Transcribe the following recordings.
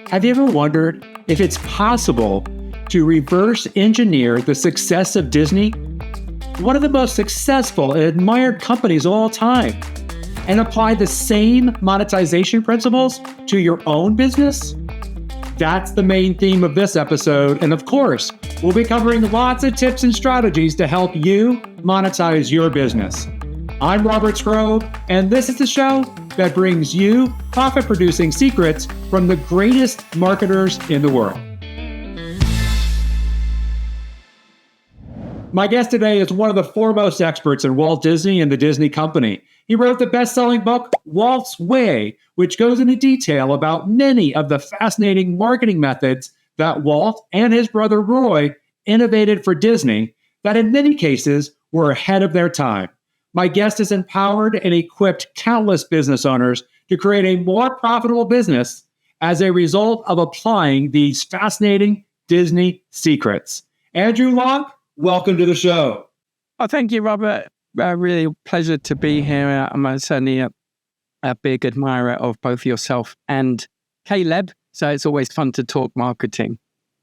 Have you ever wondered if it's possible to reverse engineer the success of Disney, one of the most successful and admired companies of all time, and apply the same monetization principles to your own business? That's the main theme of this episode. And of course, we'll be covering lots of tips and strategies to help you monetize your business. I'm Robert Scrove, and this is the show that brings you profit-producing secrets from the greatest marketers in the world. My guest today is one of the foremost experts in Walt Disney and the Disney Company. He wrote the best-selling book, Walt's Way, which goes into detail about many of the fascinating marketing methods that Walt and his brother Roy innovated for Disney that in many cases were ahead of their time. My guest has empowered and equipped countless business owners to create a more profitable business as a result of applying these fascinating Disney secrets. Andrew Locke, welcome to the show. Oh, thank you, Robert. Really a pleasure to be here. I'm certainly a big admirer of both yourself and Caleb, so it's always fun to talk marketing.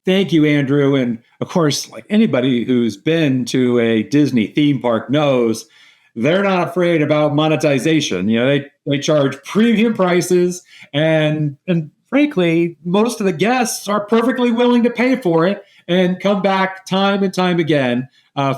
Thank you, Andrew. And of course, like anybody who's been to a Disney theme park knows, they're not afraid about monetization. You know, they charge premium prices, and frankly, most of the guests are perfectly willing to pay for it and come back time and time again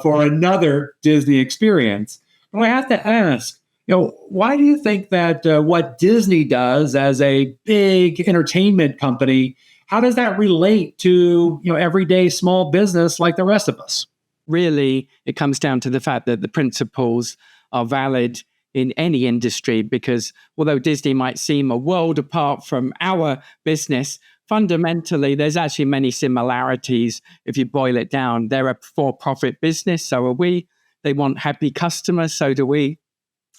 for another Disney experience. But I have to ask, why do you think that what Disney does as a big entertainment company, how does that relate to everyday small business like the rest of us? Really, it comes down to the fact that the principles are valid in any industry, because although Disney might seem a world apart from our business, fundamentally, there's actually many similarities if you boil it down. They're a for-profit business, so are we. They want happy customers, so do we.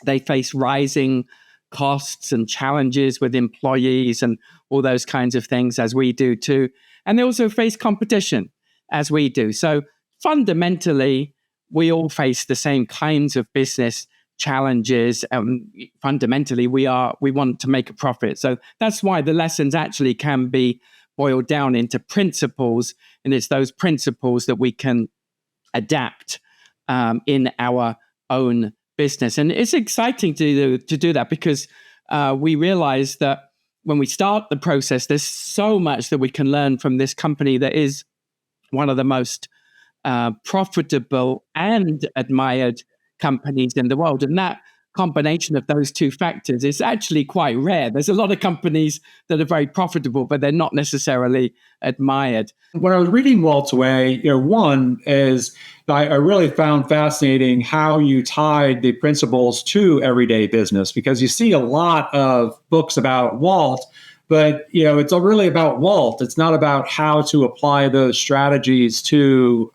They face rising costs and challenges with employees and all those kinds of things, as we do too. And they also face competition, as we do. So fundamentally, we all face the same kinds of business challenges. Fundamentally, we want to make a profit. So that's why the lessons actually can be boiled down into principles, and it's those principles that we can adapt in our own business. And it's exciting to do that, because we realize that when we start the process, there's so much that we can learn from this company that is one of the most profitable and admired companies in the world. And that combination of those two factors is actually quite rare. There's a lot of companies that are very profitable, but they're not necessarily admired. When I was reading Walt's Way, one is I really found fascinating how you tied the principles to everyday business, because you see a lot of books about Walt, but it's really about Walt. It's not about how to apply those strategies to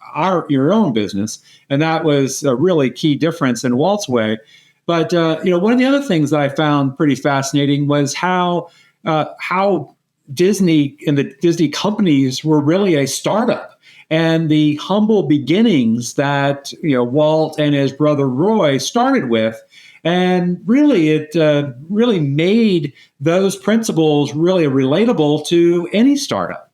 your own business, and that was a really key difference in Walt's Way. But one of the other things that I found pretty fascinating was how Disney and the Disney companies were really a startup, and the humble beginnings that Walt and his brother Roy started with. And really, it really made those principles really relatable to any startup.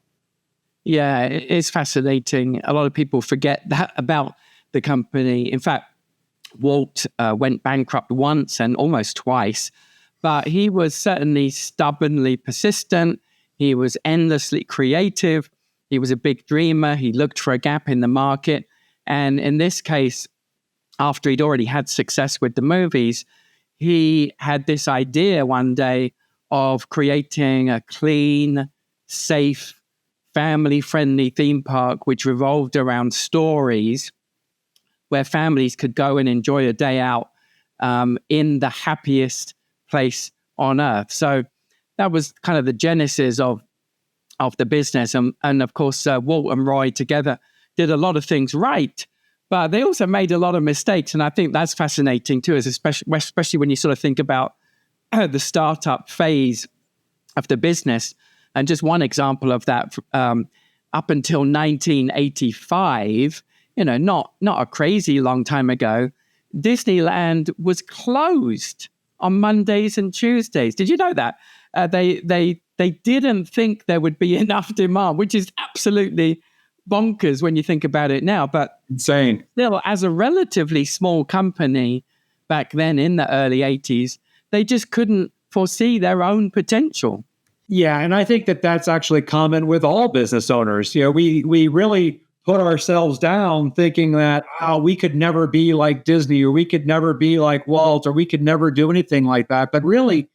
Yeah, it's fascinating. A lot of people forget that about the company. In fact, Walt went bankrupt once and almost twice, but he was certainly stubbornly persistent. He was endlessly creative. He was a big dreamer. He looked for a gap in the market. And in this case, after he'd already had success with the movies, he had this idea one day of creating a clean, safe, family-friendly theme park which revolved around stories where families could go and enjoy a day out in the happiest place on earth. So that was kind of the genesis of the business. And of course, Walt and Roy together did a lot of things right, but they also made a lot of mistakes. And I think that's fascinating too, especially when you sort of think about the startup phase of the business. And just one example of that, up until 1985, not a crazy long time ago, Disneyland was closed on Mondays and Tuesdays. Did you know that? They they didn't think there would be enough demand, which is absolutely bonkers when you think about it now. But Insane. still, as a relatively small company back then in the early 80s, they just couldn't foresee their own potential. Yeah, and I think that that's actually common with all business owners. We really put ourselves down thinking that we could never be like Disney, or we could never be like Walt, or we could never do anything like that. But really,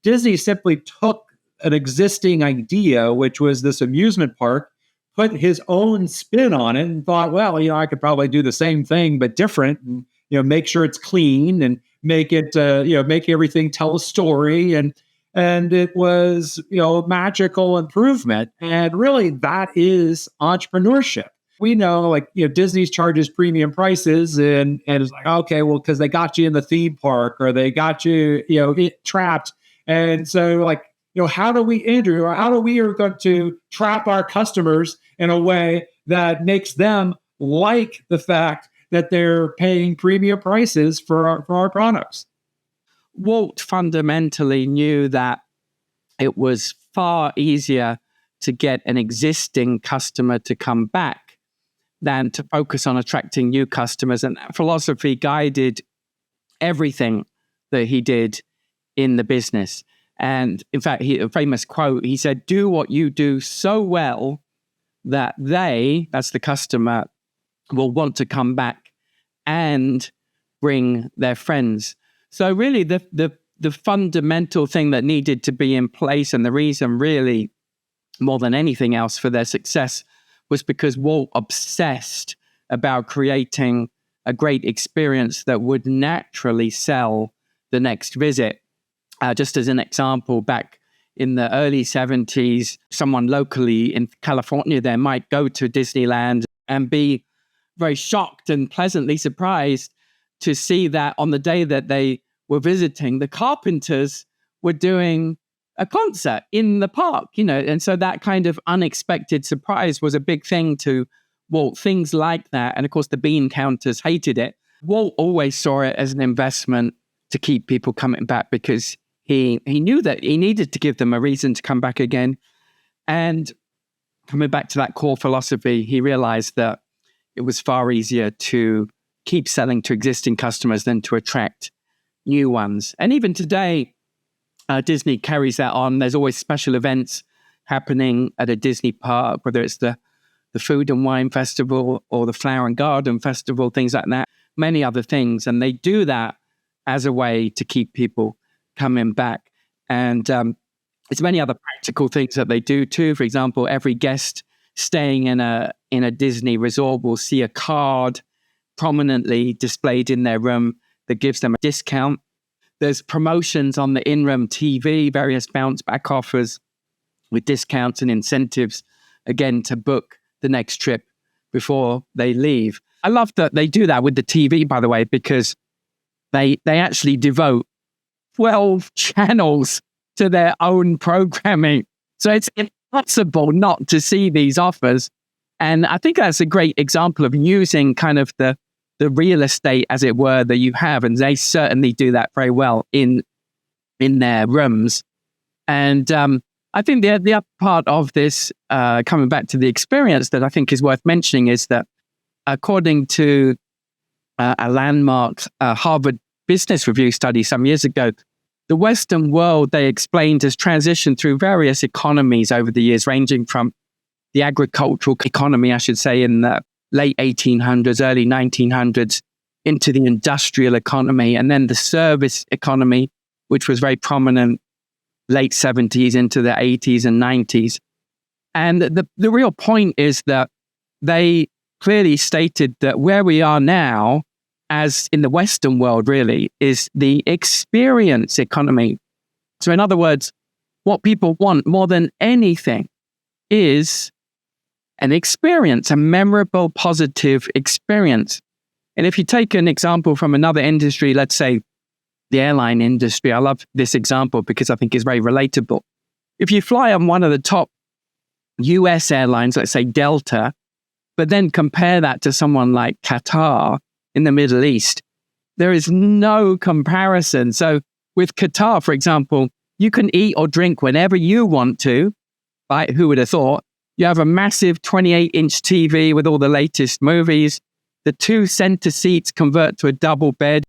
Disney simply took an existing idea, which was this amusement park, put his own spin on it, and thought, well, I could probably do the same thing but different, and make sure it's clean and make it, make everything tell a story, and it was, magical improvement. And really, that is entrepreneurship. We know, like, Disney charges premium prices, and it's like, okay, well, because they got you in the theme park, or they got you, trapped. And so, like, how do we, Andrew, or how do we are going to trap our customers in a way that makes them like the fact that they're paying premium prices for our products? Walt fundamentally knew that it was far easier to get an existing customer to come back than to focus on attracting new customers. And that philosophy guided everything that he did in the business. And in fact, a famous quote, he said, "Do what you do so well that that's the customer, will want to come back and bring their friends." So really the fundamental thing that needed to be in place, and the reason really more than anything else for their success, was because Walt obsessed about creating a great experience that would naturally sell the next visit. Just as an example, back in the early 70s, someone locally in California there might go to Disneyland and be very shocked and pleasantly surprised to see that on the day that they were visiting, the Carpenters were doing a concert in the park, and so that kind of unexpected surprise was a big thing to Walt, things like that. And of course, the bean counters hated it. Walt always saw it as an investment to keep people coming back, because he knew that he needed to give them a reason to come back again. And coming back to that core philosophy, he realized that it was far easier to keep selling to existing customers than to attract new ones. And even today, Disney carries that on. There's always special events happening at a Disney park, whether it's the Food and Wine Festival or the Flower and Garden Festival, things like that, many other things. And they do that as a way to keep people coming back. And there's many other practical things that they do too. For example, every guest staying in a Disney resort will see a card prominently displayed in their room that gives them a discount. There's promotions on the in-room TV, various bounce back offers with discounts and incentives, again, to book the next trip before they leave. I love that they do that with the TV, by the way, because they actually devote 12 channels to their own programming. So it's impossible not to see these offers. And I think that's a great example of using kind of the real estate, as it were, that you have. And they certainly do that very well in their rooms. And I think the other part of this, coming back to the experience, that I think is worth mentioning is that according to a landmark Harvard Business Review study some years ago, the Western world, they explained, has transitioned through various economies over the years, ranging from the agricultural economy, I should say, in the late 1800s, early 1900s, into the industrial economy, and then the service economy, which was very prominent late 70s into the 80s and 90s. And the real point is that they clearly stated that where we are now, as in the Western world really, is the experience economy. So in other words, what people want more than anything is an experience, a memorable, positive experience. And if you take an example from another industry, let's say the airline industry, I love this example because I think it's very relatable. If you fly on one of the top US airlines, let's say Delta, but then compare that to someone like Qatar in the Middle East, there is no comparison. So with Qatar, for example, You can eat or drink whenever you want to, right? Who would have thought? You have a massive 28-inch TV with all the latest movies. The 2 center seats convert to a double bed.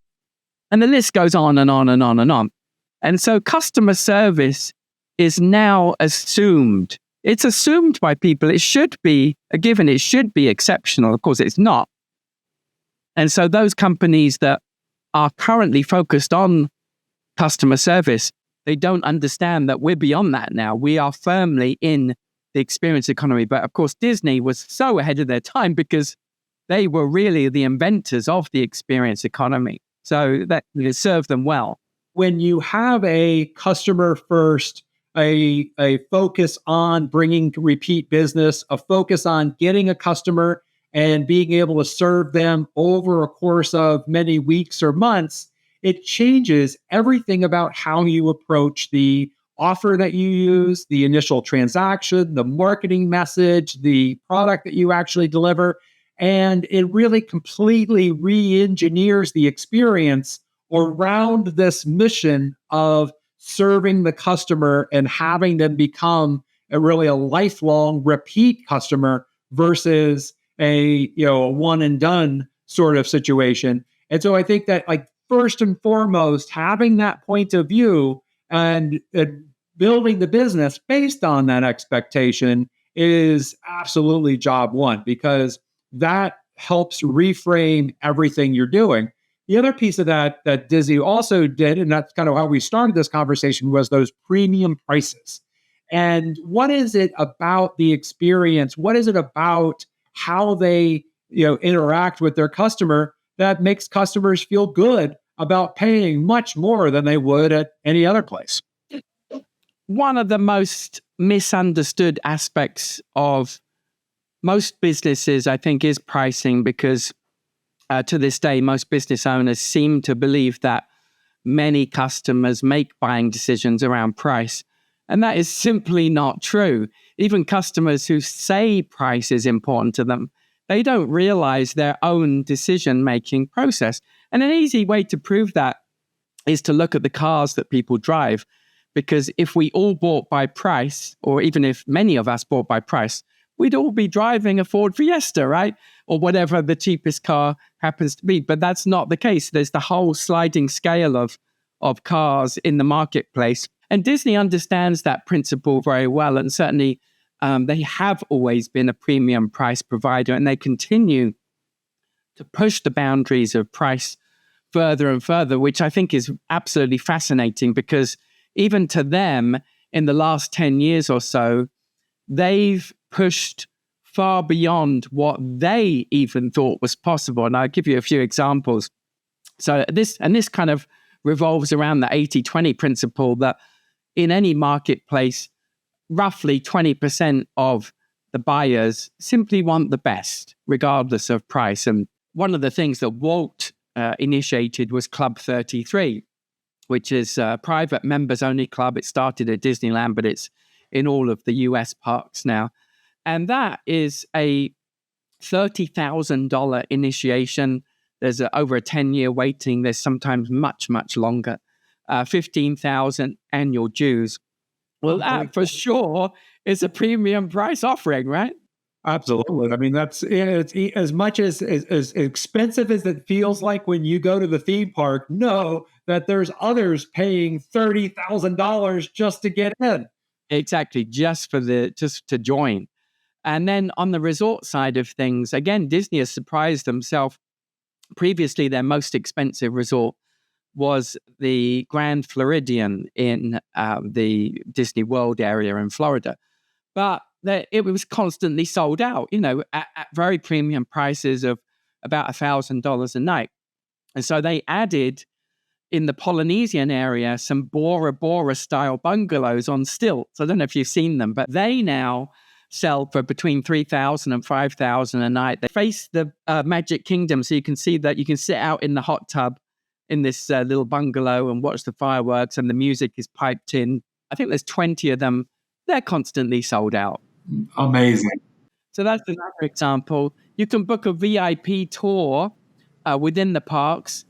And the list goes on and on and on and on. And so customer service is now assumed. It's assumed by people. It should be a given. It should be exceptional. Of course, it's not. And so those companies that are currently focused on customer service, they don't understand that we're beyond that now. We are firmly in the experience economy. But of course, Disney was so ahead of their time because they were really the inventors of the experience economy. So that served them well. When you have a customer first, a focus on bringing repeat business, a focus on getting a customer and being able to serve them over a course of many weeks or months, it changes everything about how you approach the offer that you use, the initial transaction, the marketing message, the product that you actually deliver. And it really completely re-engineers the experience around this mission of serving the customer and having them become a lifelong repeat customer versus a one and done sort of situation. And so I think that, like, first and foremost, having that point of view and building the business based on that expectation is absolutely job one, because that helps reframe everything you're doing. The other piece of that Disney also did, and that's kind of how we started this conversation, was those premium prices. And what is it about the experience? What is it about how they interact with their customer that makes customers feel good about paying much more than they would at any other place? One of the most misunderstood aspects of most businesses, I think, is pricing, because to this day, most business owners seem to believe that many customers make buying decisions around price. And that is simply not true. Even customers who say price is important to them, they don't realize their own decision-making process. And an easy way to prove that is to look at the cars that people drive. Because if we all bought by price, or even if many of us bought by price, we'd all be driving a Ford Fiesta, right? Or whatever the cheapest car happens to be. But that's not the case. There's the whole sliding scale of cars in the marketplace. And Disney understands that principle very well. And certainly they have always been a premium price provider, and they continue to push the boundaries of price further and further, which I think is absolutely fascinating, because even to them, in the last 10 years or so, they've pushed far beyond what they even thought was possible. And I'll give you a few examples. So this kind of revolves around the 80-20 principle, that in any marketplace, roughly 20% of the buyers simply want the best, regardless of price. And one of the things that Walt initiated was Club 33, which is a private members-only club. It started at Disneyland, but it's in all of the US parks now. And that is a $30,000 initiation. There's over a 10-year waiting. There's sometimes much, much longer. 15,000 annual dues. Well, that for sure is a premium price offering, right? Absolutely. I mean, it's as much as expensive as it feels like when you go to the theme park. Know that there's others paying $30,000 just to get in. Exactly, just to join. And then on the resort side of things, again, Disney has surprised themselves. Previously, their most expensive resort was the Grand Floridian in the Disney World area in Florida. But it was constantly sold out, at very premium prices of about $1,000 a night. And so they added, in the Polynesian area, some Bora Bora style bungalows on stilts. I don't know if you've seen them, but they now sell for between $3,000 and $5,000 a night. They face the Magic Kingdom, so you can see that you can sit out in the hot tub in this little bungalow and watch the fireworks, and the music is piped in. I think there's 20 of them. They're constantly sold out. Amazing. So that's another example. You can book a VIP tour within the parks,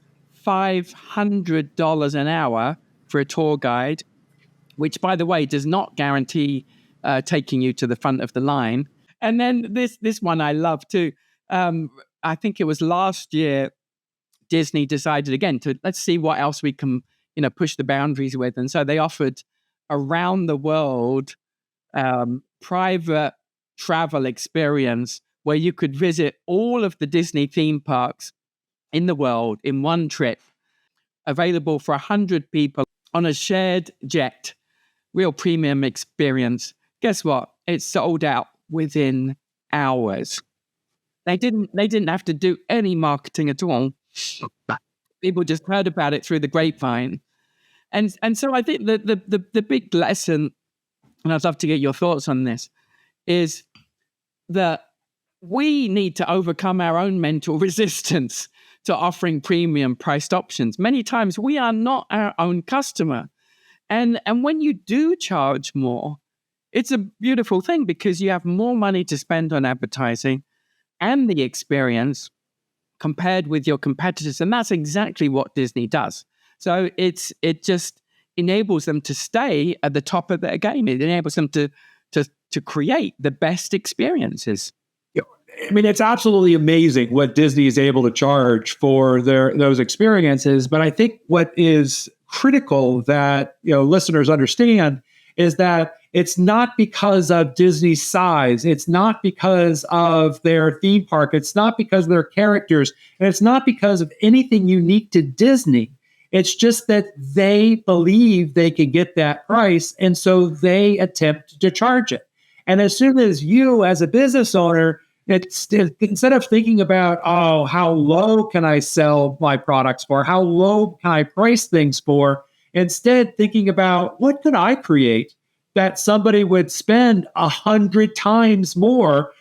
$500 an hour for a tour guide. which, by the way, does not guarantee taking you to the front of the line. And then this one I love too. I think it was last year, Disney decided again to let's see what else we can, push the boundaries with. And so they offered around the world private travel experience where you could visit all of the Disney theme parks in the world in one trip, available for 100 people on a shared jet, real premium experience. Guess what? It sold out within hours. They didn't have to do any marketing at all. People just heard about it through the grapevine. And so I think that the big lesson, and I'd love to get your thoughts on this, is that we need to overcome our own mental resistance to offering premium priced options. Many times we are not our own customer. And when you do charge more, it's a beautiful thing because you have more money to spend on advertising and the experience compared with your competitors. And that's exactly what Disney does. So it just enables them to stay at the top of their game. It enables them to create the best experiences. I mean, it's absolutely amazing what Disney is able to charge for those experiences. But I think what is critical that listeners understand is that it's not because of Disney's size. It's not because of their theme park. It's not because of their characters. And it's not because of anything unique to Disney. It's just that they believe they can get that price. And so they attempt to charge it. And as soon as you, as a business owner, instead of thinking about, how low can I sell my products for? How low can I price things for? Instead, thinking about what could I create that somebody would spend 100 times more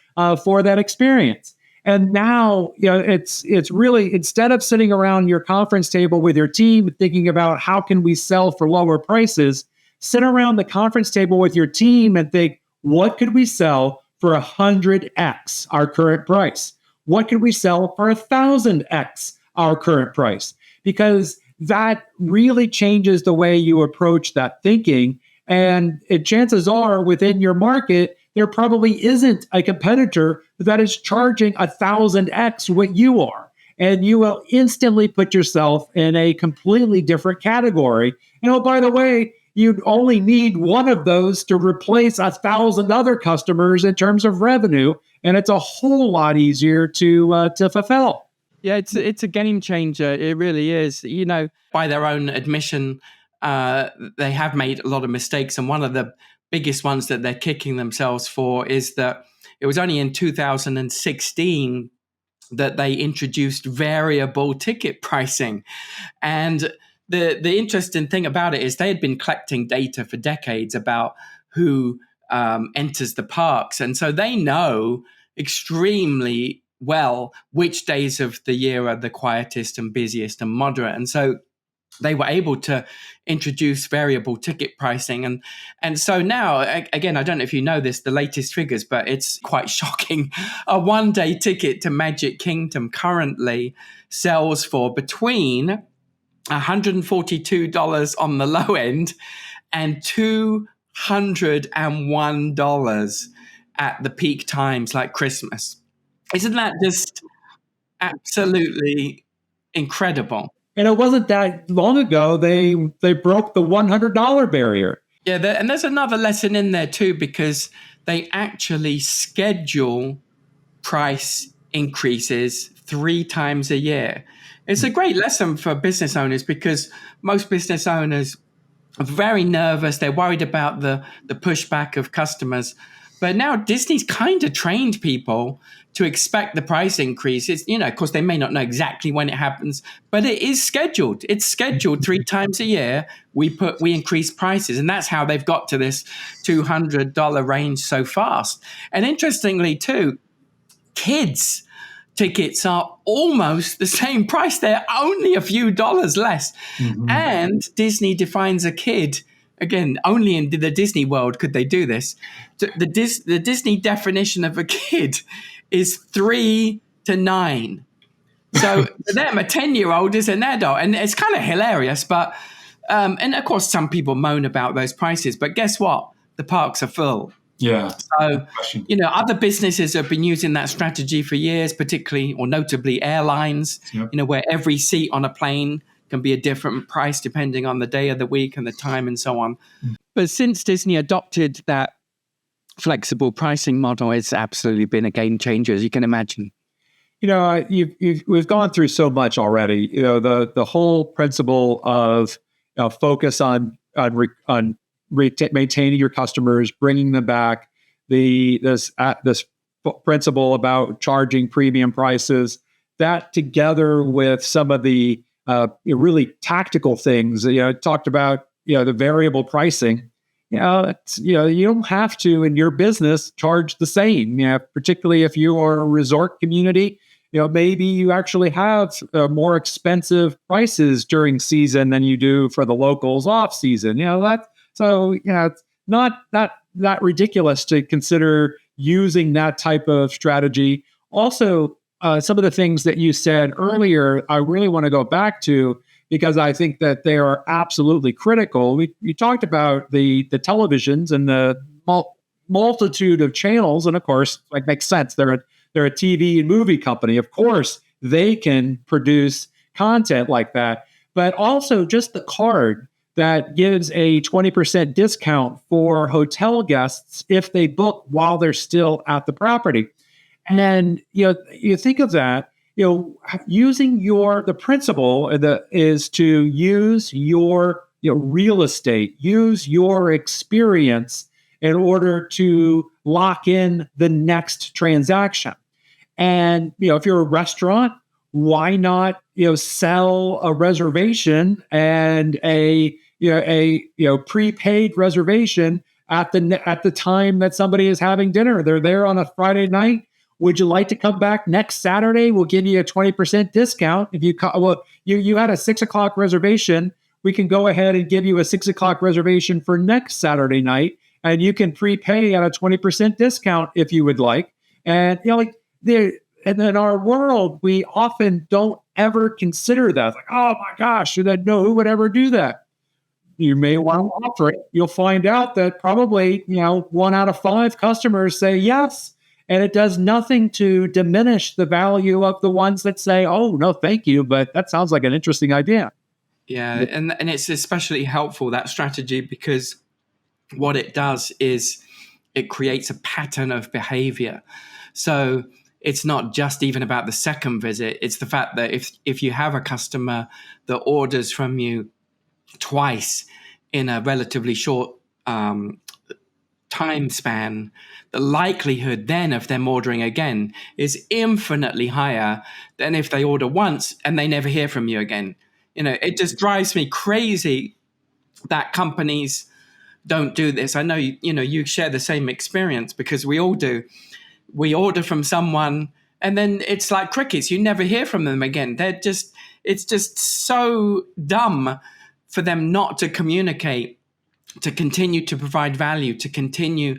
for that experience. And now, it's really, instead of sitting around your conference table with your team thinking about how can we sell for lower prices, sit around the conference table with your team and think, what could we sell for 100x our current price? What could we sell for 1,000x our current price? Because that really changes the way you approach that thinking. And chances are within your market, there probably isn't a competitor that is charging 1,000x what you are. And you will instantly put yourself in a completely different category. By the way, you'd only need one of those to replace 1,000 other customers in terms of revenue. And it's a whole lot easier to fulfill. Yeah, it's a game changer. It really is. By their own admission, they have made a lot of mistakes. And one of the biggest ones that they're kicking themselves for is that it was only in 2016 that they introduced variable ticket pricing. And the interesting thing about it is they had been collecting data for decades about who enters the parks. And so they know extremely well which days of the year are the quietest and busiest and moderate. And so they were able to introduce variable ticket pricing. And so now, again, I don't know if you know this, the latest figures, but it's quite shocking. A one-day ticket to Magic Kingdom currently sells for between $142 on the low end and $201 at the peak times like Christmas. Isn't that just absolutely incredible? And it wasn't that long ago, they broke the $100 barrier. Yeah, and there's another lesson in there too, because they actually schedule price increases 3 times a year. It's a great lesson for business owners because most business owners are very nervous. They're worried about the pushback of customers. But now Disney's kind of trained people to expect the price increases. Of course, they may not know exactly when it happens, but it is scheduled. It's scheduled 3 times a year. We increase prices, and that's how they've got to this $200 range so fast. And interestingly, too, kids' tickets are almost the same price. They're only a few dollars less. Mm-hmm. And Disney defines a kid. Again, only in the Disney world could they do this. The Disney definition of a kid is 3 to 9. So for them, a 10-year-old is an adult. And it's kind of hilarious, but And of course, some people moan about those prices, but guess what? The parks are full. Yeah. So, other businesses have been using that strategy for years, particularly or notably airlines, Yep. where every seat on a plane can be a different price depending on the day of the week and the time and so on. But since Disney adopted that flexible pricing model, it's absolutely been a game changer, as you can imagine. We've gone through so much already. The whole principle of focus on maintaining your customers, bringing them back. This principle about charging premium prices. That together with some of the really tactical things. Talked about the variable pricing. You don't have to in your business charge the same. Particularly if you are a resort community. Maybe you actually have more expensive prices during season than you do for the locals off season. It's not that ridiculous to consider using that type of strategy. Also, some of the things that you said earlier, I really want to go back to because I think that they are absolutely critical. You talked about the televisions and the multitude of channels, and of course, it makes sense. They're a TV and movie company. Of course, they can produce content like that, but also just the card that gives a 20% discount for hotel guests if they book while they're still at the property. And then, you think of that, using the principle is to use your real estate, use your experience in order to lock in the next transaction. And, if you're a restaurant, why not, sell a reservation and a prepaid reservation at the time that somebody is having dinner. They're there on a Friday night. Would you like to come back next Saturday? We'll give you a 20% discount. If you had a 6:00 reservation, we can go ahead and give you a 6:00 reservation for next Saturday night, and you can prepay at a 20% discount if you would like. And and in our world, we often don't ever consider that. Like, oh my gosh, who would ever do that? You may want to offer it. You'll find out that probably 1 out of 5 customers say yes. And it does nothing to diminish the value of the ones that say, oh, no, thank you, but that sounds like an interesting idea. Yeah, and it's especially helpful, that strategy, because what it does is it creates a pattern of behavior. So it's not just even about the second visit. It's the fact that if you have a customer that orders from you twice in a relatively short time span, the likelihood then of them ordering again is infinitely higher than if they order once and they never hear from you again. It just drives me crazy that companies don't do this. I know you share the same experience, because we all do. We order from someone and then it's like crickets. You never hear from them again. It's just so dumb for them not to communicate, to continue to provide value, to continue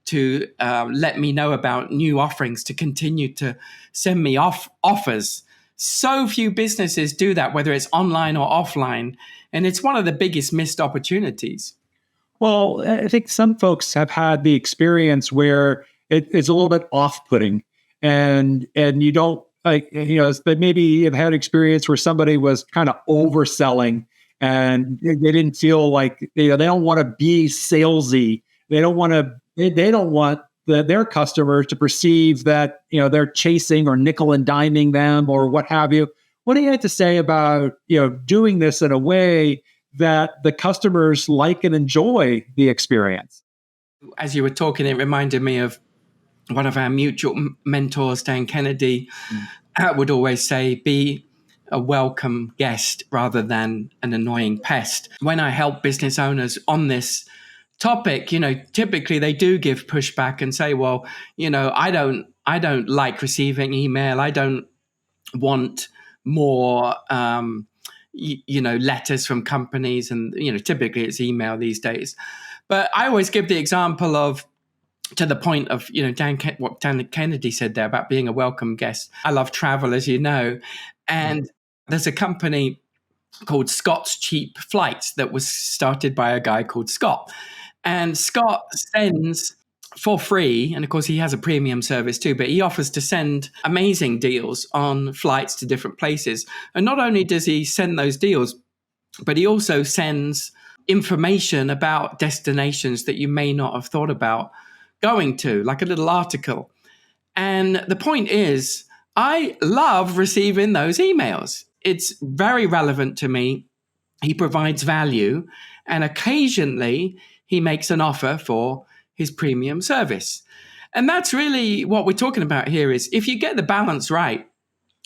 to let me know about new offerings, to continue to send me offers. So few businesses do that, whether it's online or offline. And it's one of the biggest missed opportunities. Well, I think some folks have had the experience where it's a little bit off-putting, and you don't but maybe you've had experience where somebody was kind of overselling, and they didn't feel like they don't want to be salesy. They don't want their customers to perceive that they're chasing or nickel and diming them or what have you. What do you have to say about doing this in a way that the customers like and enjoy the experience? As you were talking, it reminded me of one of our mutual mentors, Dan Kennedy, would always say, be a welcome guest rather than an annoying pest. When I help business owners on this topic, typically they do give pushback and say, well, I don't like receiving email. I don't want more, letters from companies. And, typically it's email these days. But I always give the example of, to the point of, what Dan Kennedy said there about being a welcome guest. I love travel, as you know. And there's a company called Scott's Cheap Flights that was started by a guy called Scott. And Scott sends for free, and of course he has a premium service too, but he offers to send amazing deals on flights to different places. And not only does he send those deals, but he also sends information about destinations that you may not have thought about going to, like a little article. And the point is, I love receiving those emails. It's very relevant to me. He provides value, and occasionally he makes an offer for his premium service. And that's really what we're talking about here is if you get the balance right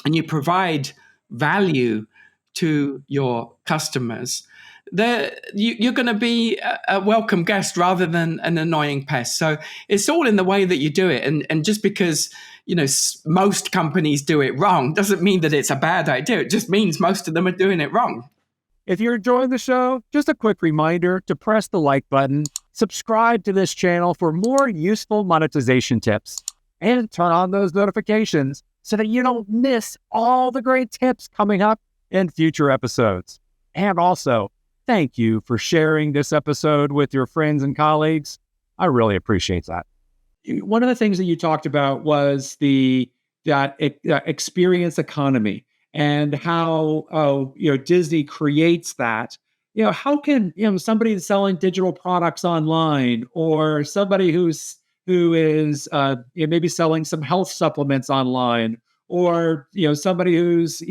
and you provide value to your customers, you're going to be a welcome guest rather than an annoying pest. So it's all in the way that you do it. And just because, most companies do it wrong doesn't mean that it's a bad idea. It just means most of them are doing it wrong. If you're enjoying the show, just a quick reminder to press the like button, subscribe to this channel for more useful monetization tips, and turn on those notifications so that you don't miss all the great tips coming up in future episodes. And also, thank you for sharing this episode with your friends and colleagues. I really appreciate that. One of the things that you talked about was that experience economy and how Disney creates that. How can somebody selling digital products online, or somebody who is maybe selling some health supplements online, or somebody who's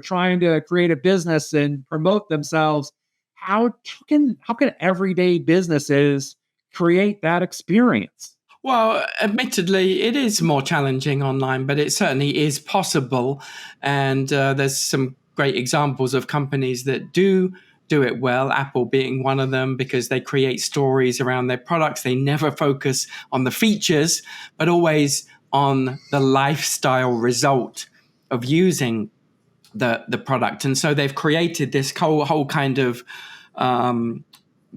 trying to create a business and promote themselves, how can everyday businesses create that experience? Well, admittedly, it is more challenging online, but it certainly is possible. And there's some great examples of companies that do it well, Apple being one of them, because they create stories around their products. They never focus on the features, but always on the lifestyle result of using the product. And so they've created this whole kind of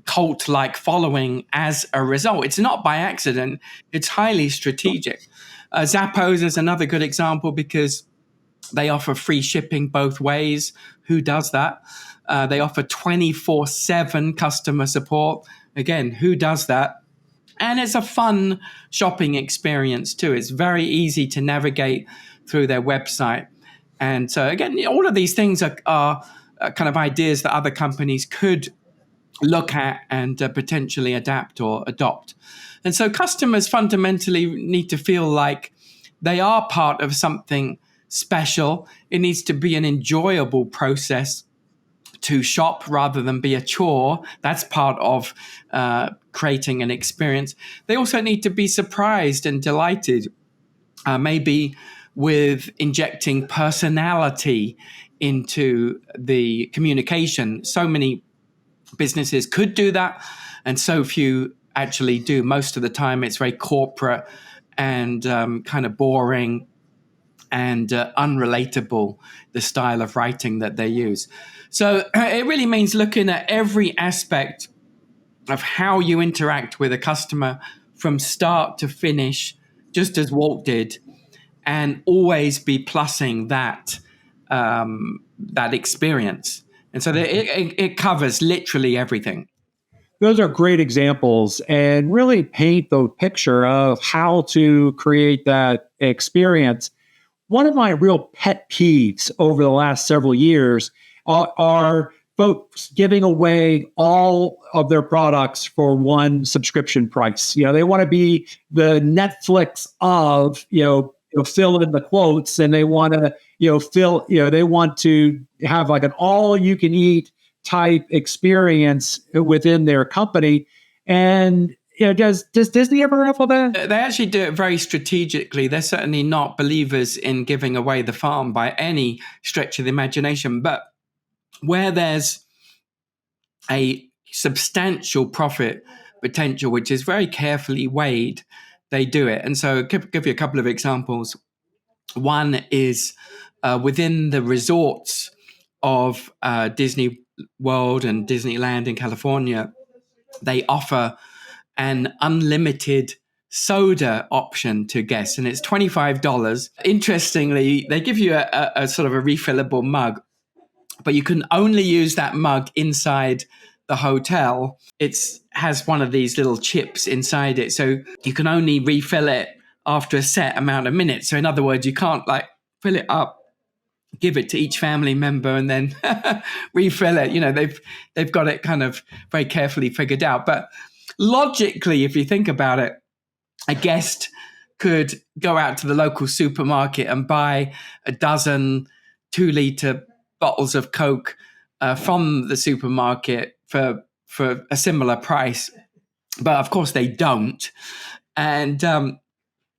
cult-like following as a result. It's not by accident. It's highly strategic. Zappos is another good example because they offer free shipping both ways. Who does that? They offer 24/7 customer support. Again, who does that? And it's a fun shopping experience too. It's very easy to navigate through their website. And so again, all of these things are kind of ideas that other companies could look at and potentially adapt or adopt. And so customers fundamentally need to feel like they are part of something special. It needs to be an enjoyable process to shop rather than be a chore. That's part of creating an experience. They also need to be surprised and delighted, maybe with injecting personality into the communication. So many businesses could do that, and so few actually do. Most of the time, it's very corporate and kind of boring and unrelatable, the style of writing that they use. So it really means looking at every aspect of how you interact with a customer from start to finish, just as Walt did, and always be plussing that experience. And so it covers literally everything. Those are great examples and really paint the picture of how to create that experience. One of my real pet peeves over the last several years are folks giving away all of their products for one subscription price. They want to be the Netflix of, fill in the quotes, and they want to, they want to have like an all you can eat type experience within their company. And does Disney ever offer that? They actually do it very strategically. They're certainly not believers in giving away the farm by any stretch of the imagination. But where there's a substantial profit potential, which is very carefully weighed, they do it. And so I'll give you a couple of examples. One is within the resorts of Disney World and Disneyland in California, they offer an unlimited soda option to guests, and it's $25. Interestingly, they give you a sort of a refillable mug, but you can only use that mug inside the hotel. It has one of these little chips inside it, so you can only refill it after a set amount of minutes. So in other words, you can't like fill it up, give it to each family member, and then refill it. You know, they've got it kind of very carefully figured out. But logically, if you think about it, a guest could go out to the local supermarket and buy a dozen 2-liter bottles of Coke from the supermarket for a similar price. But of course they don't. And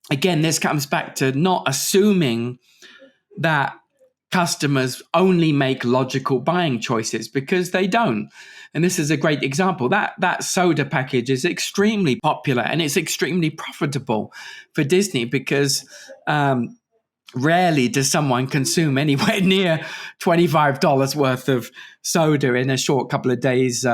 again, this comes back to not assuming that customers only make logical buying choices, because they don't. And this is a great example. That soda package is extremely popular and it's extremely profitable for Disney, because rarely does someone consume anywhere near $25 worth of soda in a short couple of days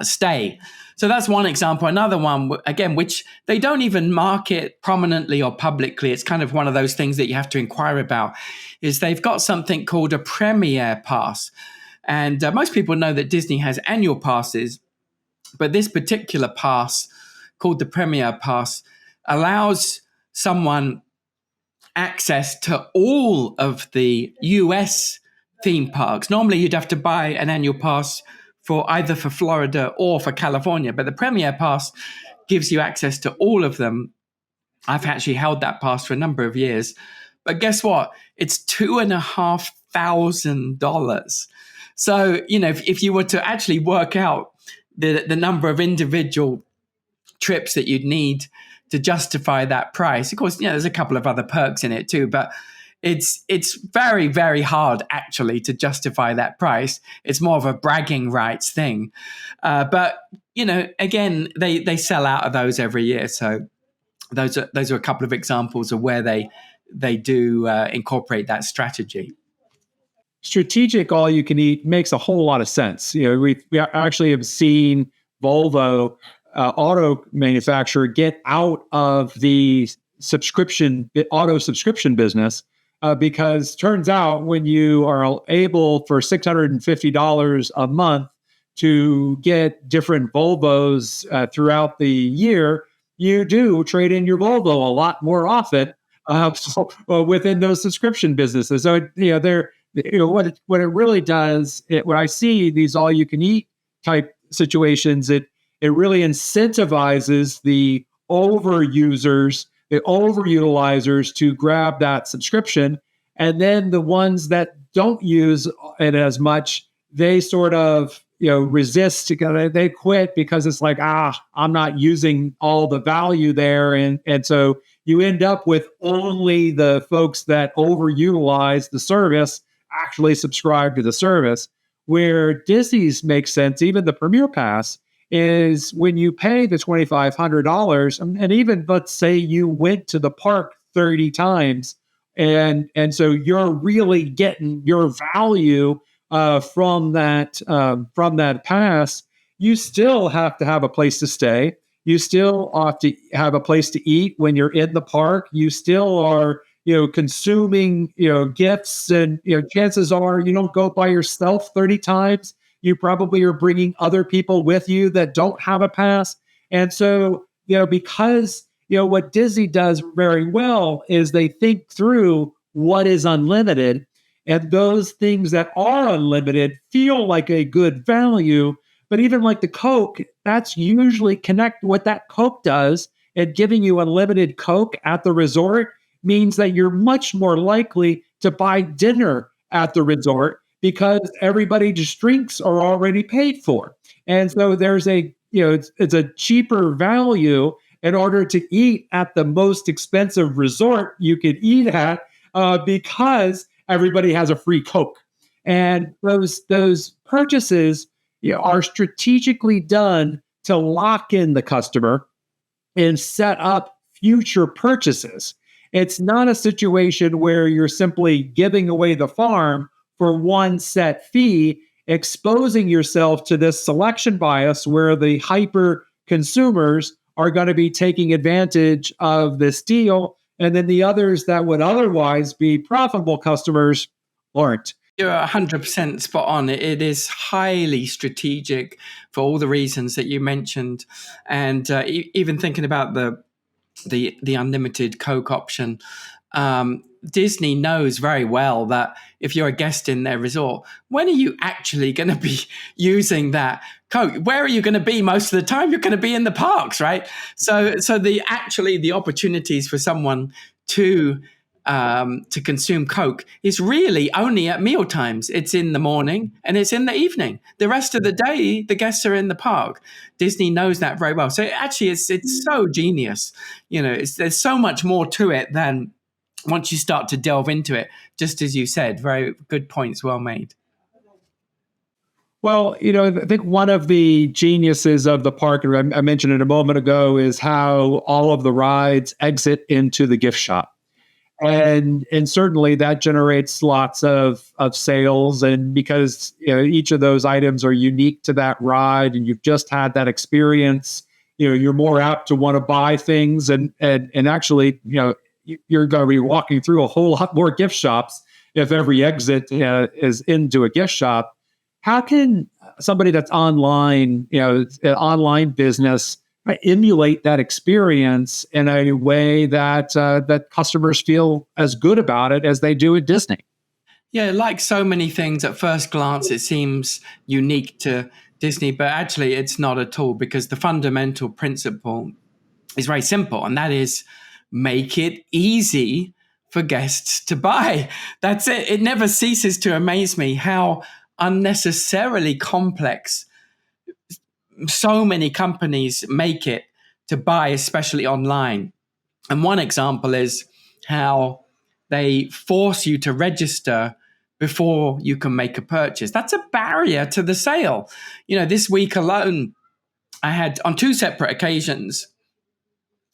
stay. So that's one example. Another one, again, which they don't even market prominently or publicly, it's kind of one of those things that you have to inquire about, is they've got something called a Premier Pass. And most people know that Disney has annual passes, but this particular pass, called the Premier Pass, allows someone access to all of the US theme parks. Normally, you'd have to buy an annual pass for either for Florida or for California, but the Premier Pass gives you access to all of them. I've actually held that pass for a number of years, but guess what? It's $2,500. So, you know, if you were to actually work out the number of individual trips that you'd need to justify that price, of course, you know, there's a couple of other perks in it too, but it's very, very hard actually to justify that price. It's more of a bragging rights thing. But, you know, again, they sell out of those every year. So those are a couple of examples of where they do incorporate that strategy. Strategic all you can eat makes a whole lot of sense. You know, we actually have seen Volvo auto manufacturer get out of the auto subscription business because turns out when you are able for $650 a month to get different Volvos throughout the year, you do trade in your Volvo a lot more often within those subscription businesses. So what it really does, when I see these all you can eat type situations, it really incentivizes the overusers, the overutilizers to grab that subscription. And then the ones that don't use it as much, they sort of, resist, they quit because it's like, I'm not using all the value there. And so you end up with only the folks that overutilize the service actually subscribe to the service. Where Disney's makes sense, even the Premier Pass, is when you pay the $2,500, and even let's say you went to the park 30 times, and so you're really getting your value from that pass. You still have to have a place to stay. You still have to have a place to eat when you're in the park. You still are, consuming, gifts, and, chances are you don't go by yourself 30 times. You probably are bringing other people with you that don't have a pass. And so, because, what Disney does very well is they think through what is unlimited, and those things that are unlimited feel like a good value. But even like the Coke, that's usually what that Coke does, and giving you unlimited Coke at the resort means that you're much more likely to buy dinner at the resort because everybody's drinks are already paid for. And so there's it's a cheaper value in order to eat at the most expensive resort you could eat at because everybody has a free Coke. And those purchases are strategically done to lock in the customer and set up future purchases. It's not a situation where you're simply giving away the farm for one set fee, exposing yourself to this selection bias where the hyper consumers are going to be taking advantage of this deal, and then the others that would otherwise be profitable customers aren't. You're 100% spot on. It is highly strategic for all the reasons that you mentioned. And even thinking about the unlimited Coke option, Disney knows very well that if you're a guest in their resort, when are you actually going to be using that Coke? Where are you going to be most of the time? You're going to be in the parks, right? So the opportunities for someone to consume Coke is really only at meal times. It's in the morning and it's in the evening. The rest of the day, the guests are in the park. Disney knows that very well. So actually, it's so genius. There's so much more to it than once you start to delve into it. Just as you said, very good points, well made. Well, I think one of the geniuses of the park, and I mentioned it a moment ago, is how all of the rides exit into the gift shop. And certainly that generates lots of sales. And because each of those items are unique to that ride and you've just had that experience, you're more apt to want to buy things. And actually, you're going to be walking through a whole lot more gift shops if every exit is into a gift shop. How can somebody that's online, an online business, emulate that experience in a way that that customers feel as good about it as they do at Disney? Yeah, like so many things, at first glance, it seems unique to Disney, but actually it's not at all, because the fundamental principle is very simple, and that is make it easy for guests to buy. That's it. It never ceases to amaze me how unnecessarily complex so many companies make it to buy, especially online. And one example is how they force you to register before you can make a purchase. That's a barrier to the sale. This week alone, I had, on two separate occasions,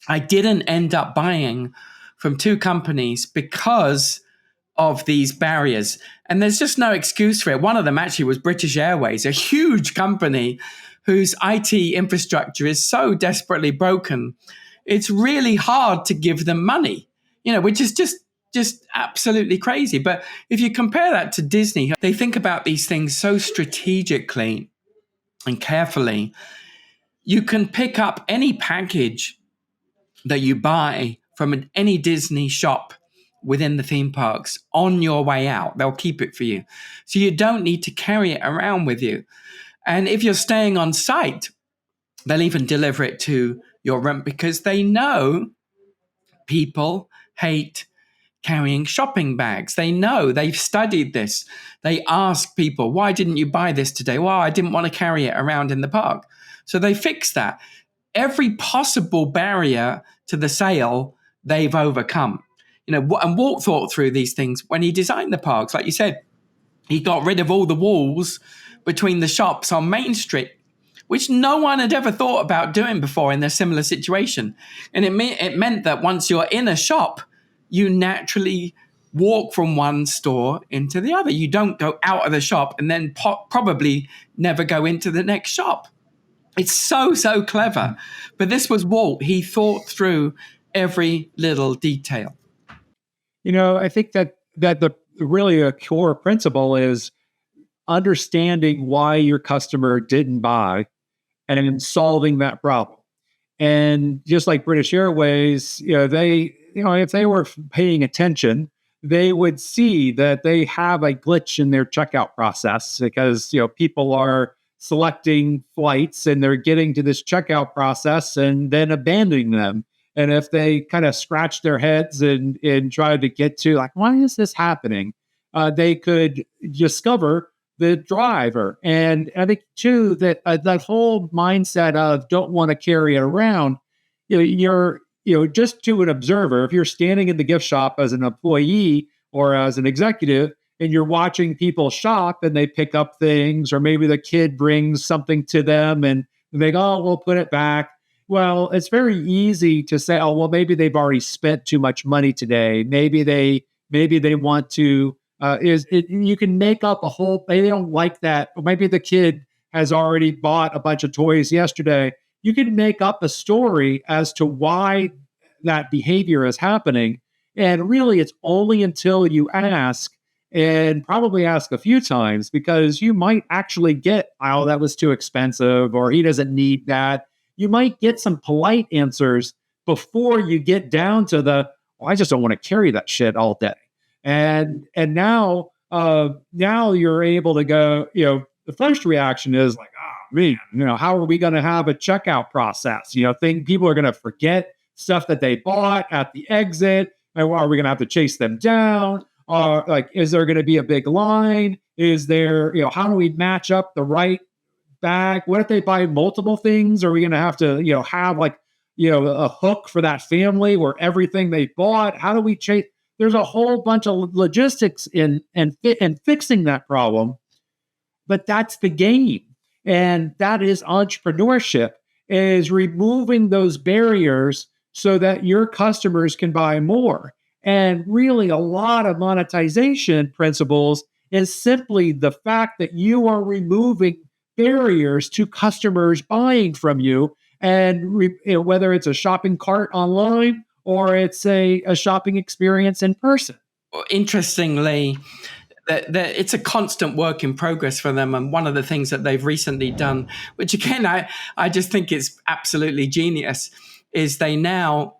I didn't end up buying from two companies because of these barriers. And there's just no excuse for it. One of them actually was British Airways, a huge company whose IT infrastructure is so desperately broken. It's really hard to give them money, which is just absolutely crazy. But if you compare that to Disney, they think about these things so strategically and carefully. You can pick up any package that you buy from any Disney shop within the theme parks on your way out. They'll keep it for you. So you don't need to carry it around with you. And if you're staying on site, they'll even deliver it to your room, because they know people hate carrying shopping bags. They know, they've studied this. They ask people, why didn't you buy this today? Well, I didn't want to carry it around in the park. So they fix that. Every possible barrier to the sale, they've overcome. And Walt thought through these things when he designed the parks. Like you said, he got rid of all the walls between the shops on Main Street, which no one had ever thought about doing before in a similar situation. And it meant that once you're in a shop, you naturally walk from one store into the other. You don't go out of the shop and then probably never go into the next shop. It's so clever. But this was Walt. He thought through every little detail. I think that the really a core principle is understanding why your customer didn't buy and then solving that problem. And just like British Airways, they, if they were paying attention, they would see that they have a glitch in their checkout process, because, people are selecting flights and they're getting to this checkout process and then abandoning them. And if they kind of scratch their heads and try to get to, like, why is this happening? They could discover the driver. And I think too that that whole mindset of don't want to carry it around, you're just to an observer, if you're standing in the gift shop as an employee or as an executive and you're watching people shop and they pick up things, or maybe the kid brings something to them and they go, oh, we'll put it back. Well, it's very easy to say, oh, well, maybe they've already spent too much money today. Maybe they want to, you can make up a whole, maybe they don't like that. Or maybe the kid has already bought a bunch of toys yesterday. You can make up a story as to why that behavior is happening. And really, it's only until you ask, and probably ask a few times, because you might actually get, oh, that was too expensive, or he doesn't need that. You might get some polite answers before you get down to the, oh, I just don't want to carry that shit all day. And now you're able to go, the first reaction is like, oh man, how are we going to have a checkout process? Think people are going to forget stuff that they bought at the exit. And are we going to have to chase them down? Like, is there going to be a big line? Is there, how do we match up the right bag? What if they buy multiple things? Are we going to have to, have like, a hook for that family where everything they bought? How do we chase? There's a whole bunch of logistics in fixing that problem, but that's the game, and that is entrepreneurship, is removing those barriers so that your customers can buy more. And really, a lot of monetization principles is simply the fact that you are removing barriers to customers buying from you, and whether it's a shopping cart online or it's a shopping experience in person. Interestingly, that it's a constant work in progress for them. And one of the things that they've recently done, which again, I just think is absolutely genius, is they now,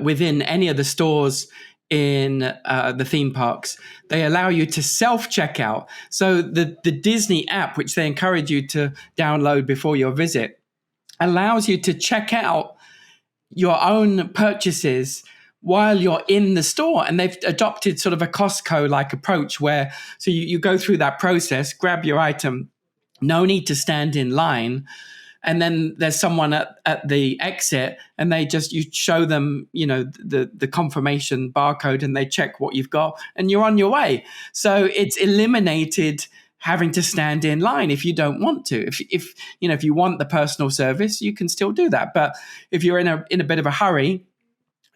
within any of the stores in the theme parks, they allow you to self-checkout. So the Disney app, which they encourage you to download before your visit, allows you to check out your own purchases while you're in the store. And they've adopted sort of a Costco-like approach where, so you go through that process, grab your item, no need to stand in line. And then there's someone at the exit, and you show them, the confirmation barcode, and they check what you've got, and you're on your way. So it's eliminated having to stand in line if you don't want to. If you want the personal service, you can still do that. But if you're in a bit of a hurry,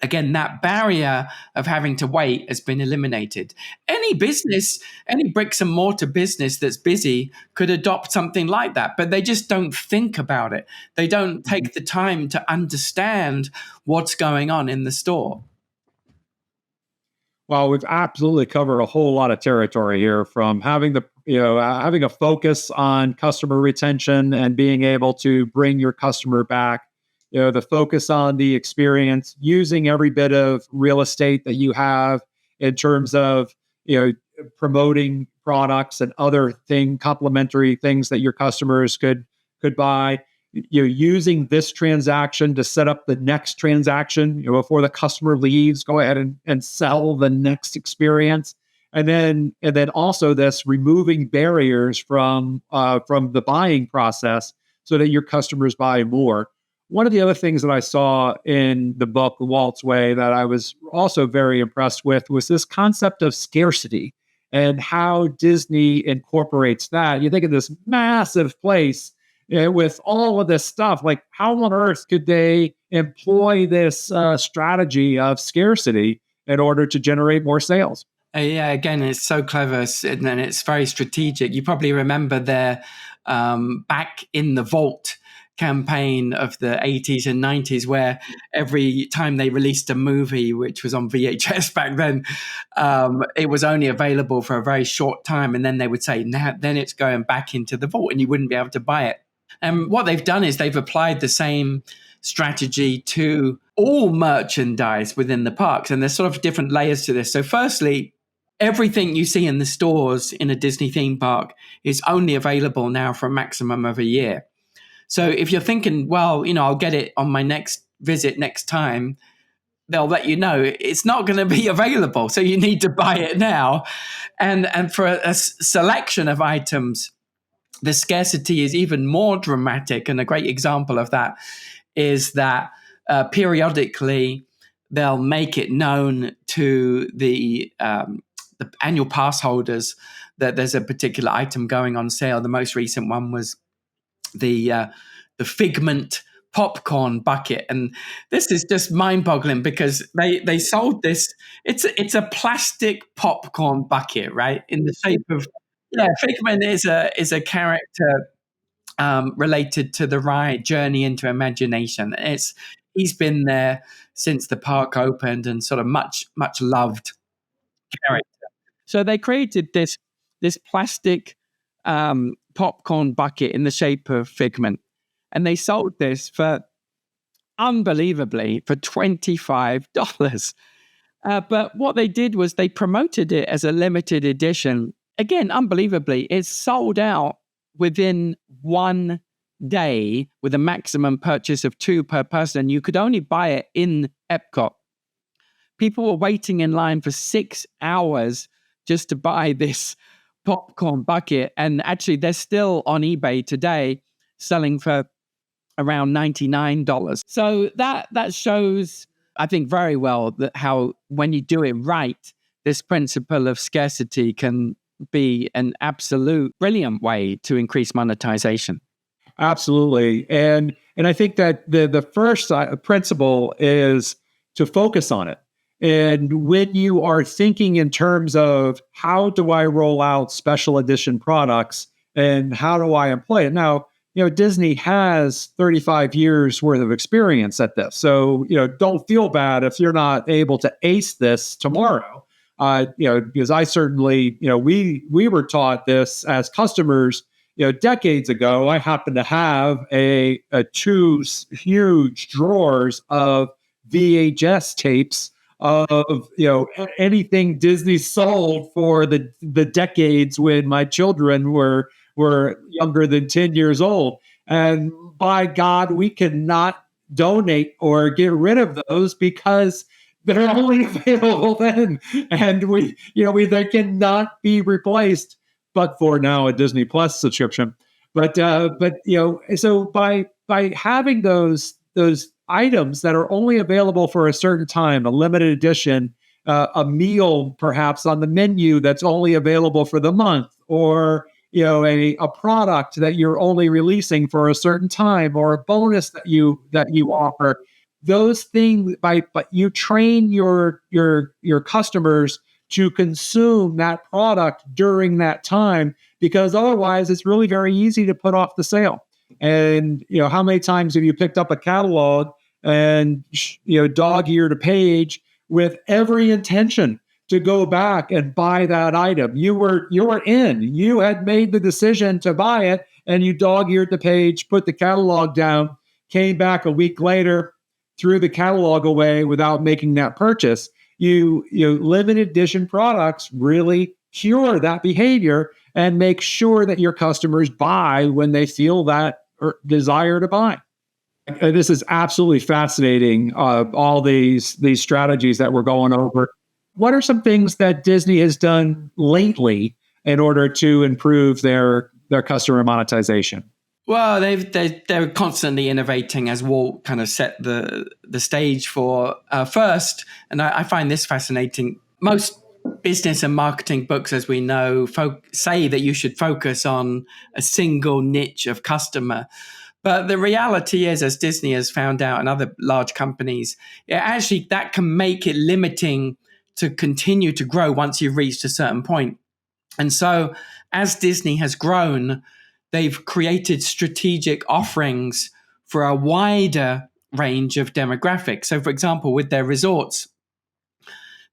again, that barrier of having to wait has been eliminated. Any business, any bricks and mortar business that's busy could adopt something like that, but they just don't think about it. They don't take the time to understand what's going on in the store. Well, we've absolutely covered a whole lot of territory here, from having having a focus on customer retention and being able to bring your customer back. The focus on the experience, using every bit of real estate that you have in terms of, promoting products and other complementary things that your customers could buy. Using this transaction to set up the next transaction, before the customer leaves, go ahead and sell the next experience. And then also this removing barriers from the buying process so that your customers buy more. One of the other things that I saw in the book, Walt's Way, that I was also very impressed with was this concept of scarcity and how Disney incorporates that. You think of this massive place, with all of this stuff, like how on earth could they employ this strategy of scarcity in order to generate more sales? Yeah, again, it's so clever, and it's very strategic. You probably remember their Back in the Vault campaign of the 80s and 90s, where every time they released a movie, which was on VHS back then, it was only available for a very short time. And then they would say, now, then it's going back into the vault, and you wouldn't be able to buy it. And what they've done is they've applied the same strategy to all merchandise within the parks. And there's sort of different layers to this. So firstly, everything you see in the stores in a Disney theme park is only available now for a maximum of a year. So if you're thinking, well, I'll get it on my next visit next time, they'll let you know it's not going to be available. So you need to buy it now. And for a selection of items, the scarcity is even more dramatic. And a great example of that is that periodically they'll make it known to the annual pass holders that there's a particular item going on sale. The most recent one was the Figment popcorn bucket, and this is just mind-boggling because they sold this. It's a plastic popcorn bucket, right, in the shape of Figment is a character related to the ride Journey into Imagination. He's been there since the park opened and sort of much loved character. So they created this plastic popcorn bucket in the shape of Figment, and they sold this for unbelievably for $25. But what they did was they promoted it as a limited edition. Again, unbelievably, it sold out within 1 day with a maximum purchase of 2 per person. You could only buy it in Epcot. People were waiting in line for 6 hours just to buy this popcorn bucket. And actually, they're still on eBay today selling for around $99. So that shows, I think, very well that how when you do it right, this principle of scarcity can be an absolute brilliant way to increase monetization. Absolutely. And I think that the first principle is to focus on it. And when you are thinking in terms of how do I roll out special edition products and how do I employ it? Now, Disney has 35 years worth of experience at this. So, don't feel bad if you're not able to ace this tomorrow. Because I certainly, we were taught this as customers, decades ago. I happened to have a 2 huge drawers of VHS tapes of anything Disney sold for the decades when my children were younger than 10 years old. And by God, we cannot donate or get rid of those because they're only available then. And they cannot be replaced, but for now a Disney Plus subscription. But so by having those items that are only available for a certain time, a limited edition, a meal perhaps on the menu that's only available for the month, or a product that you're only releasing for a certain time, or a bonus that you offer. Those things, but you train your customers to consume that product during that time, because otherwise it's really very easy to put off the sale. And how many times have you picked up a catalog and dog-eared a page with every intention to go back and buy that item? You had made the decision to buy it, and you dog-eared the page, put the catalog down, came back a week later, threw the catalog away without making that purchase. Limited edition products really cure that behavior and make sure that your customers buy when they feel that desire to buy. This is absolutely fascinating. All these strategies that we're going over. What are some things that Disney has done lately in order to improve their customer monetization? Well, they're constantly innovating, as Walt kind of set the stage for first. And I find this fascinating. Most business and marketing books, as we know, say that you should focus on a single niche of customer. But the reality is, as Disney has found out and other large companies, actually that can make it limiting to continue to grow once you've reached a certain point. And so as Disney has grown, they've created strategic offerings for a wider range of demographics. So, for example, with their resorts,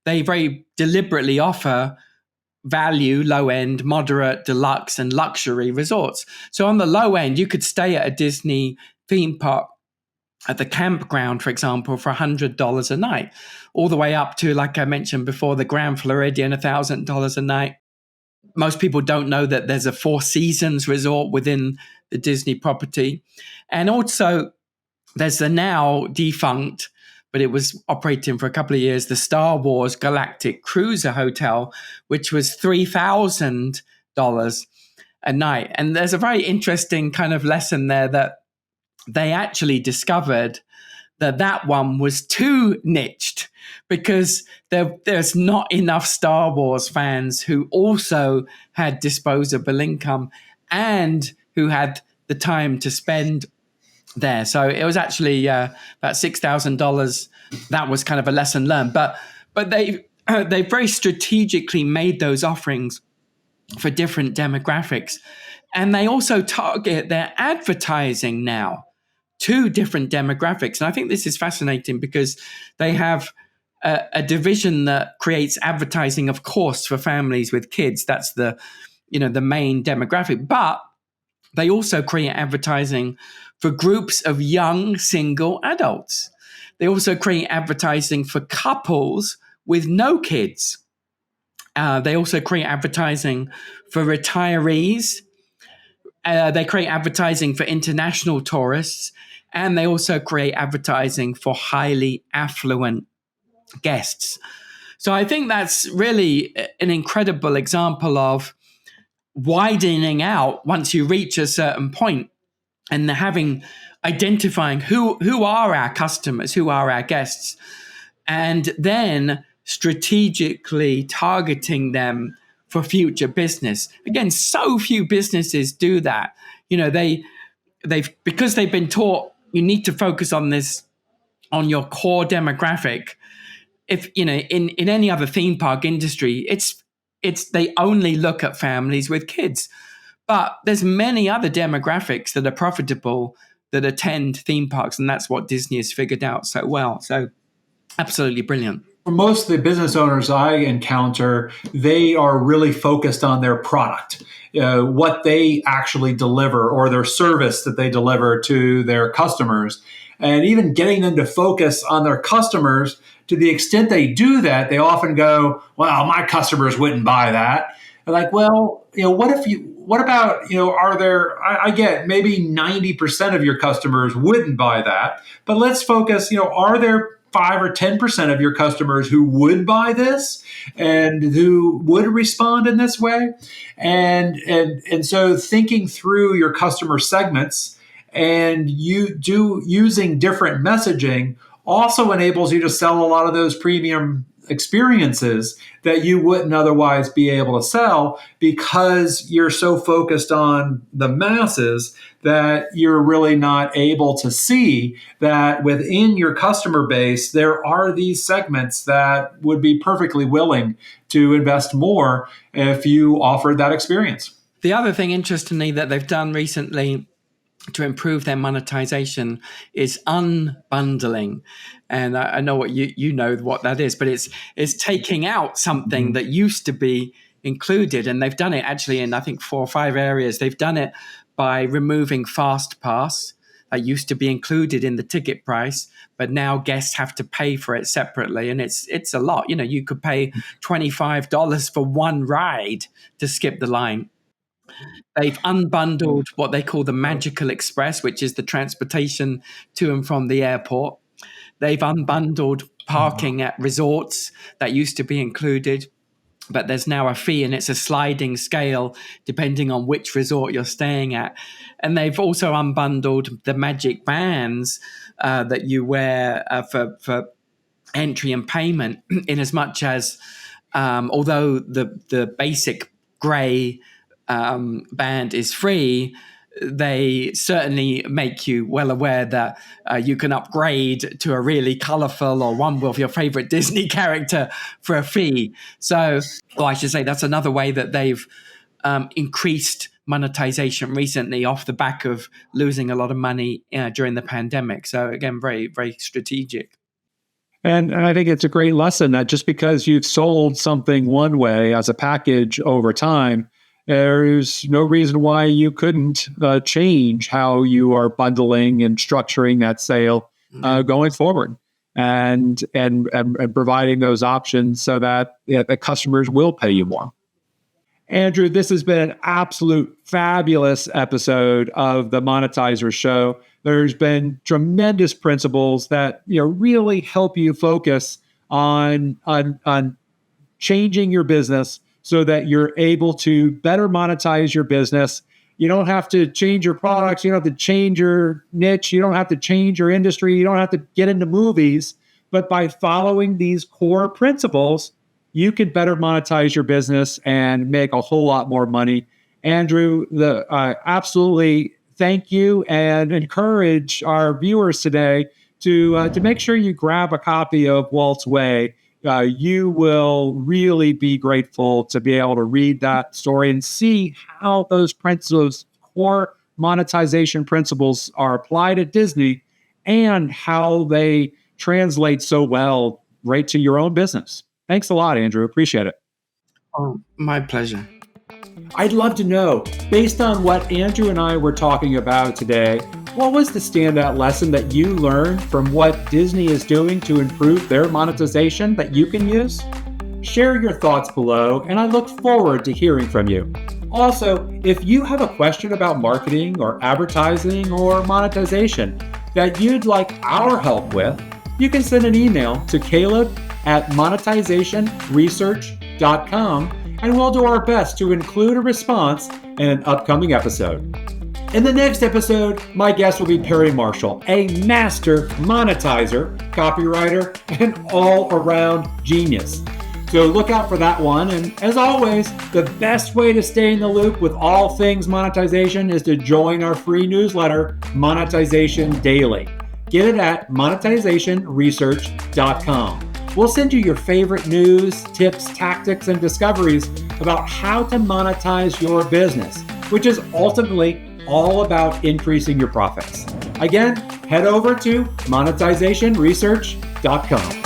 they very deliberately offer value, low end, moderate, deluxe, and luxury resorts. So on the low end, you could stay at a Disney theme park at the campground, for example, for $100 a night, all the way up to, like I mentioned before, the Grand Floridian, $1,000 a night. Most people don't know that there's a Four Seasons resort within the Disney property. And also there's the now defunct, but it was operating for a couple of years, the Star Wars Galactic Cruiser Hotel, which was $3,000 a night. And there's a very interesting kind of lesson there that they actually discovered that one was too niched, because there's not enough Star Wars fans who also had disposable income and who had the time to spend there. So it was actually about $6,000. That was kind of a lesson learned. But they very strategically made those offerings for different demographics. And they also target their advertising now to different demographics. And I think this is fascinating because they have a division that creates advertising, of course, for families with kids. That's the main demographic. But they also create advertising for groups of young single adults. They also create advertising for couples with no kids. They also create advertising for retirees. They create advertising for international tourists. And they also create advertising for highly affluent guests. So I think that's really an incredible example of widening out once you reach a certain point and identifying who are our customers, who are our guests, and then strategically targeting them for future business. Again, so few businesses do that. Because they've been taught you need to focus on this, on your core demographic. If in any other theme park industry, it's they only look at families with kids. But there's many other demographics that are profitable that attend theme parks, and that's what Disney has figured out so well. So absolutely brilliant. For most of the business owners I encounter, they are really focused on their product, what they actually deliver or their service that they deliver to their customers. And even getting them to focus on their customers, to the extent they do that, they often go, well, my customers wouldn't buy that. They're like, well, what about, I get maybe 90% of your customers wouldn't buy that, but let's focus, are there 5 or 10% of your customers who would buy this and who would respond in this way? And so thinking through your customer segments and using different messaging also enables you to sell a lot of those premium experiences that you wouldn't otherwise be able to sell because you're so focused on the masses that you're really not able to see that within your customer base, there are these segments that would be perfectly willing to invest more if you offered that experience. The other thing, interestingly, that they've done recently to improve their monetization is unbundling. And I know what you know what that is, but it's taking out something that used to be included. And they've done it actually in, I think, 4 or 5 areas. They've done it by removing Fast Pass that used to be included in the ticket price, but now guests have to pay for it separately. And it's a lot. You could pay $25 for one ride to skip the line. They've unbundled what they call the Magical Express, which is the transportation to and from the airport. They've unbundled parking at resorts that used to be included, but there's now a fee and it's a sliding scale depending on which resort you're staying at. And they've also unbundled the magic bands that you wear for entry and payment, in as much as although the basic grey band is free, they certainly make you well aware that you can upgrade to a really colorful or one with your favorite Disney character for a fee. So, I should say that's another way that they've increased monetization recently off the back of losing a lot of money during the pandemic. So again, very, very strategic. And I think it's a great lesson that just because you've sold something one way as a package over time, there's no reason why you couldn't change how you are bundling and structuring that sale going forward, and providing those options so that the customers will pay you more. Andrew, this has been an absolute fabulous episode of the Monetizers Show. There's been tremendous principles that really help you focus on changing your business so that you're able to better monetize your business. You don't have to change your products. You don't have to change your niche. You don't have to change your industry. You don't have to get into movies. But by following these core principles, you can better monetize your business and make a whole lot more money. Andrew, absolutely thank you, and encourage our viewers today to make sure you grab a copy of Walt's Way. You will really be grateful to be able to read that story and see how those principles, core monetization principles, are applied at Disney and how they translate so well right to your own business. Thanks a lot, Andrew. Appreciate it. Oh, my pleasure. I'd love to know, based on what Andrew and I were talking about today, what was the standout lesson that you learned from what Disney is doing to improve their monetization that you can use? Share your thoughts below, and I look forward to hearing from you. Also, if you have a question about marketing or advertising or monetization that you'd like our help with, you can send an email to caleb@monetizationresearch.com, and we'll do our best to include a response in an upcoming episode. In the next episode, my guest will be Perry Marshall, a master monetizer, copywriter, and all-around genius. So look out for that one. And as always, the best way to stay in the loop with all things monetization is to join our free newsletter, Monetization Daily. Get it at monetizationresearch.com. We'll send you your favorite news, tips, tactics, and discoveries about how to monetize your business, which is ultimately all about increasing your profits. Again, head over to monetizationresearch.com.